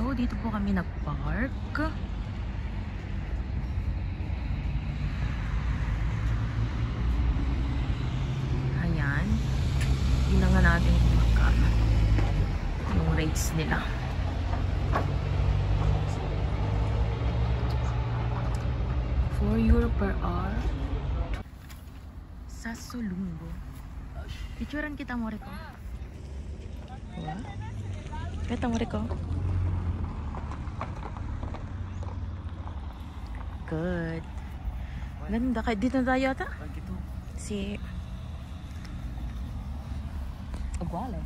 So, dito po kami nag-park. Ayan. Yun na nga natin magkano yung rates nila. €4 per hour. Sa Solungo. Picturean kita mo, Rico. Kita mo, Rico. Good. Ganda. Dito na tayo ata? Si uguale.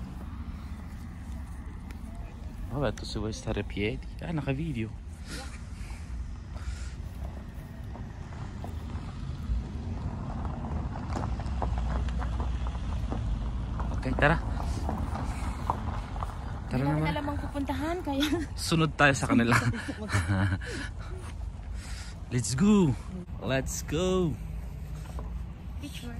Vabbè, tu se vuoi stare a piedi, naka-video. Okay, tara. Tara naman. naman. Hindi alam ang pupuntahan, kaya Sunod tayo sa kanila. Let's go. Let's go. picture.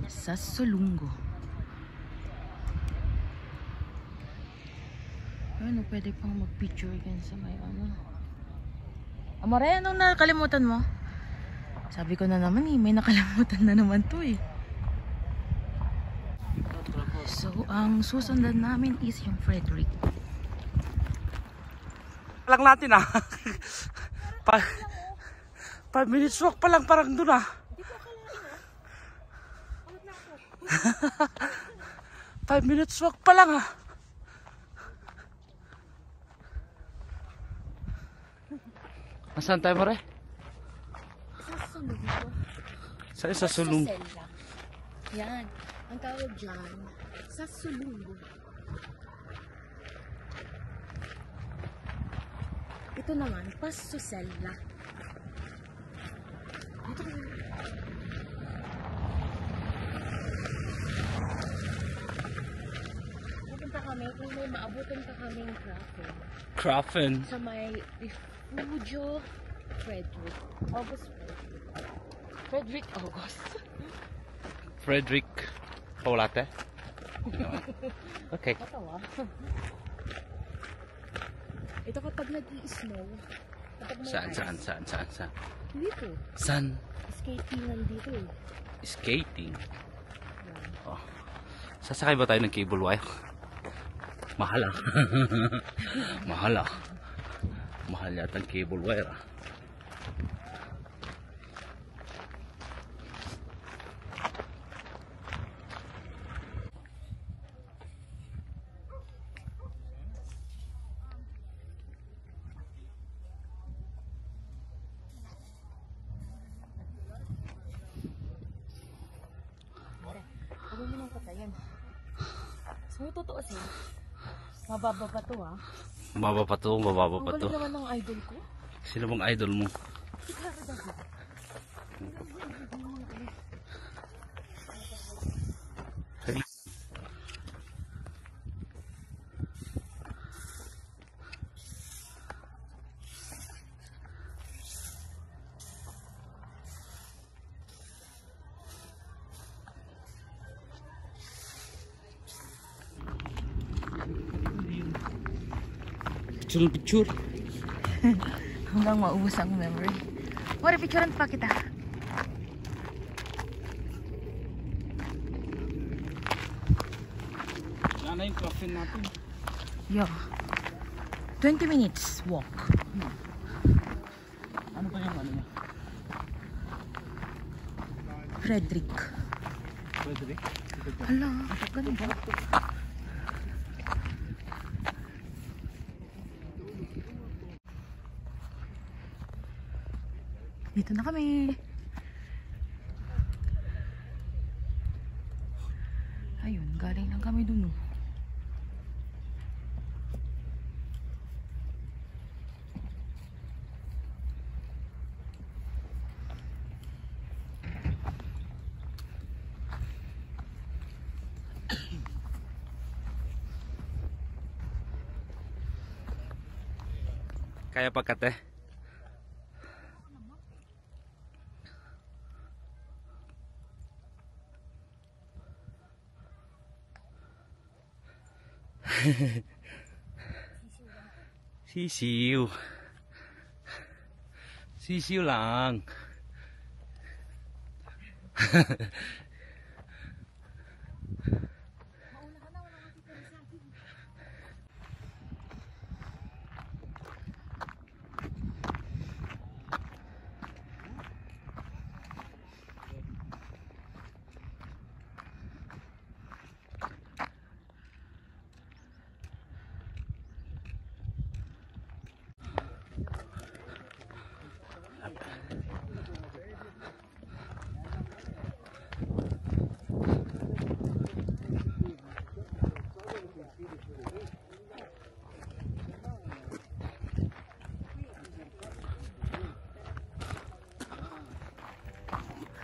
Sa Solungo. Ano, pwede pang mag-picture again sa may ano. Amore, anong nakalimutan mo? Sabi ko na naman may nakalimutan na naman to eh. So, ang susundan namin is yung Frederick. Lang natin 5 minutes walk pa lang, parang doon Hindi ko akalain 5 minutes walk pa lang Nasaan tayo, Mare? Sa Solungo. Sa Solungo. Yan. Ang tawag dyan, sa Solungo. Ito naman, Pasosella. Dito kami. Pupunta kami kung may maabutan pa kaming traffic. Crafen. Sa may Refugio Frederick. August Frederick. Frederick August. Frederick. Paulate. Okay. Katawa. Ito kapag nag-i-snow. Kapag may ice. Saan? Dito. Saan? Skating nandito eh. Skating. Yan. Oh. Sasakay ba tayo ng cable wire? Mahal Mahal yata ang cable wire Huwag mo nang patayin. So, totoo siya. Mababa pa to Mababa pa to. Ang galing naman ng idol ko. Sino bang idol mo? Si Clara David. Picture. Hanggang maubos ang memory. Mora, picturean pa kita. Wala na yung coffin natin. Yo. 20 minutes walk. Ano pa yung ano niya? Frederick. Frederick? Hala, ganda. Dito na kami. Ayun, galing lang kami dun. Kaya pagkate. Sisiw. Sisiw lang.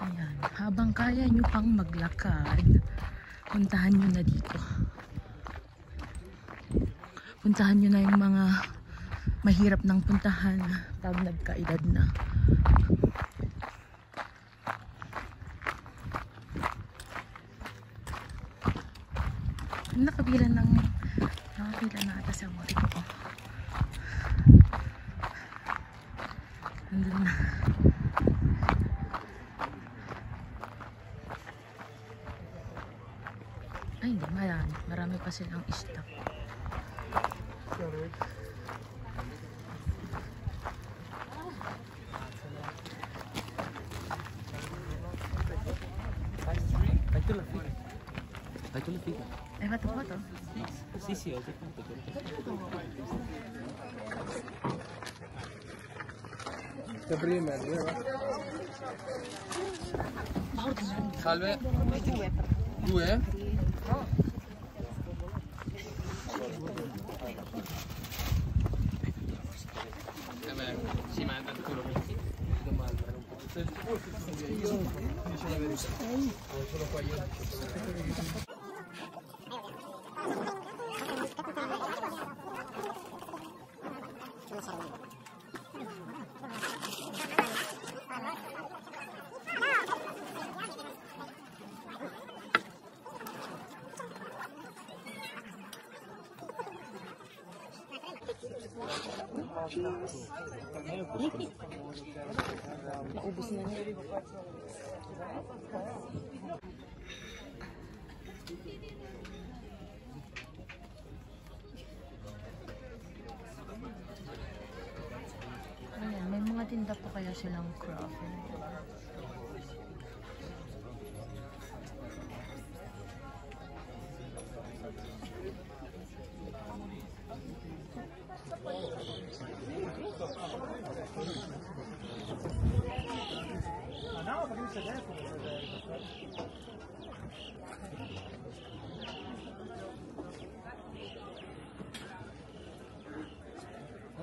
Ayan, habang kaya nyo pang maglakad, puntahan nyo na dito. Puntahan nyo na yung mga mahirap ng puntahan pag nagkaedad na. Nakapila na ata sa motor ko. Nandun na. Ay, hindi. Marami pa silang stock. Eh, foto. Sisiw. Salve. 2? Si manda il culo. Io dice la verità. Sono qua io. Naubos na niya. Ayan, may mga tinda pa kaya silang craft.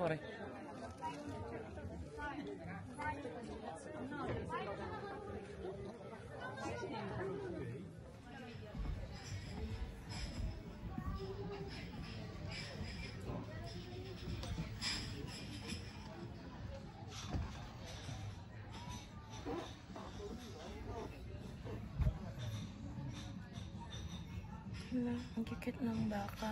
Ore. Wala, ang kikit ng baka.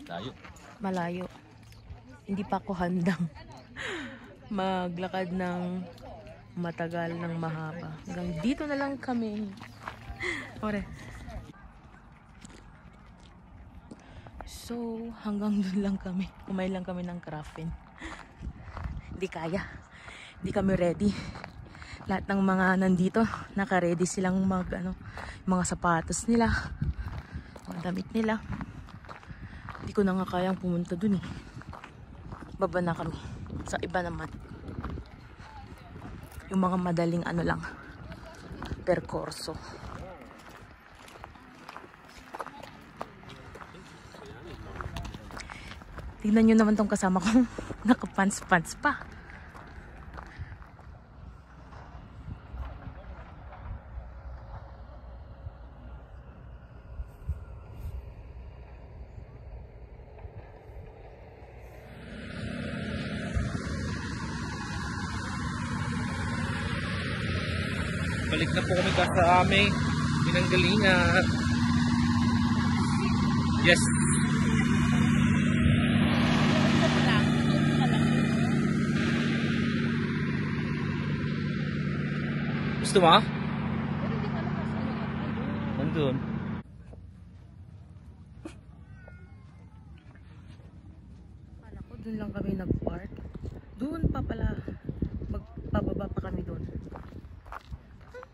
Tayo. Malayo. Hindi pa ako handang maglakad ng matagal, ng mahaba. Hanggang dito na lang kami. Ore. So, hanggang doon lang kami. Kumain lang kami ng craffin. Hindi kaya. Hindi kami ready. Lahat ng mga nandito, naka-ready silang mga sapatos nila, mga damit nila. Hindi ko na nga kayang pumunta dun eh. Baba na kami. Sa iba naman. Yung mga madaling lang. Perkorso. Tignan nyo naman tong kasama ko. Nakapants-pants pa. Balik na po kami sa aming pinanggalingan. Yes. Gusto mo? Nandun. Kala ko dun lang kami nag-park. Doon pa pala. Magpababa pa kami doon.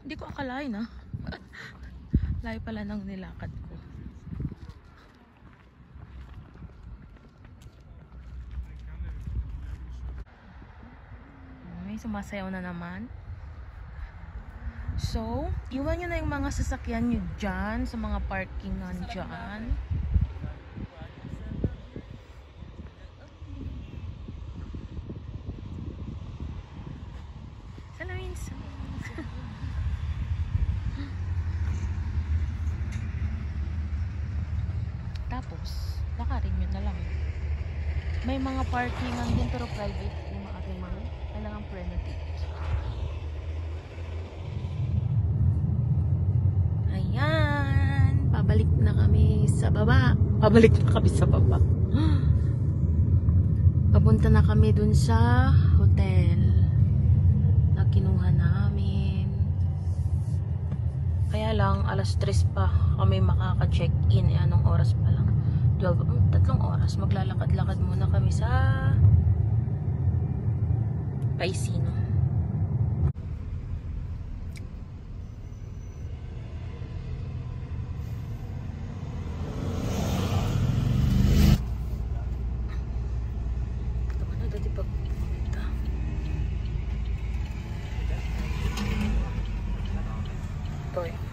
Hindi ko akalain ha. Layo pala ng nilakad ko. May sumasayaw na naman. So, iwan nyo na yung mga sasakyan nyo dyan sa mga parkingan dyan. Salamin. Tapos, lakarin nyo na lang. May mga parkingan din pero private yung mga ating mga kailangan permitted. Ayan, pabalik na kami sa baba. Pabalik na kami sa baba. Papunta na kami dun sa hotel na kinuha namin. Kaya lang, alas 3 pa kami makaka-check-in. Anong oras pa lang? 3 oras. Maglalakad-lakad muna kami sa Paisino. Ito eh.